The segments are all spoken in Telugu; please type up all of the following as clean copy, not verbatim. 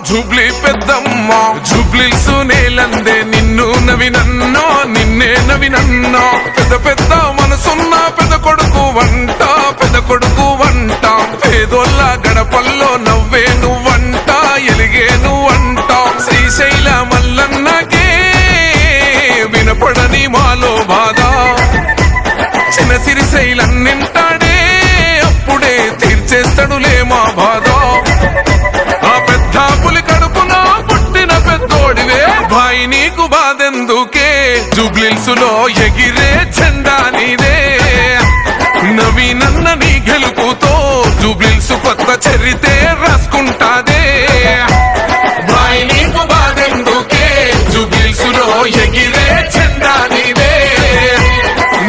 జూబ్లీ పెద్దమ్మ జూబ్లీస్ నేలందే నిన్ను నవినన్నో నిన్నే నవినన్నో పెద్ద పెద్ద మనసున్న పెద్ద కొడుకు వంట పేదోళ్ళ గడపల్లో నవ్వే నువ్వంట ఎలిగే నువ్వంట శ్రీశైల మల్లన్నకే వినపడని మాలో బాధ చిన్న సిరిశైలన్నింటాడే అప్పుడే తీర్చేస్తాడులే మా బాధ ఆ పెద్ద పులి కడుపున పుట్టిన పెద్దోడివే భాయి నీకు బాధెందుకే జూబ్లీస్ లో ఎగిరే జెండా నీదే నవీనన్న నీ గెలుపుతో జూబ్లీస్ కొత్త చరితే రాసుకుంటాదే భాయి నీకు బాధెందుకే జూబ్లీస్ లో ఎగిరే జెండా నీదే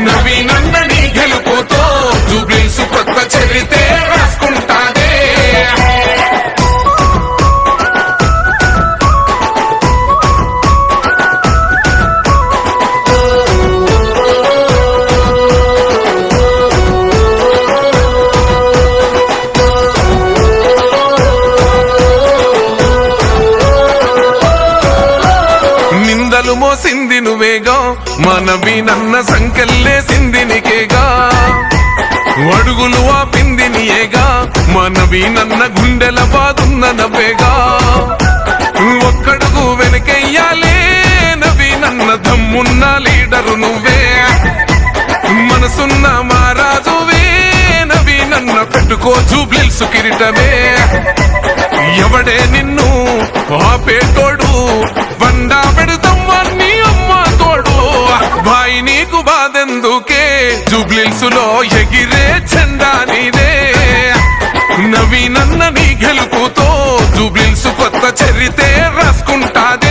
నవీనన్న నీ గెలుపుతో జూబ్లీస్ కొత్త చరితే రాసుకుంటాదే నిందలు మోసింది నువ్వేగా మనవీనన్న సంకెళ్ళేసింది నీకేగా అడుగులు ఆపింది నీయేగా మనవీనన్న గుండెల బాదున్న నవ్వేగా ఒక్కడుగు వెనకెయ్యాలే నవీనన్న దమ్మున్న లీడరు నువ్వే మనసున్న మహారాజువే నవీనన్న పెట్టుకో జూబ్లీస్ కిరీటమే ఎవడే నిన్ను ఆపేటోడు వండా పెడతామని అమ్మ తోడు భాయి నీకు బాధెందుకే జూబ్లీస్ లో ఎగిరే జెండా నీదే నవీనన్న నీ గెలుపుతో జూబ్లీస్ కొత్త చరితే రాసుకుంటాది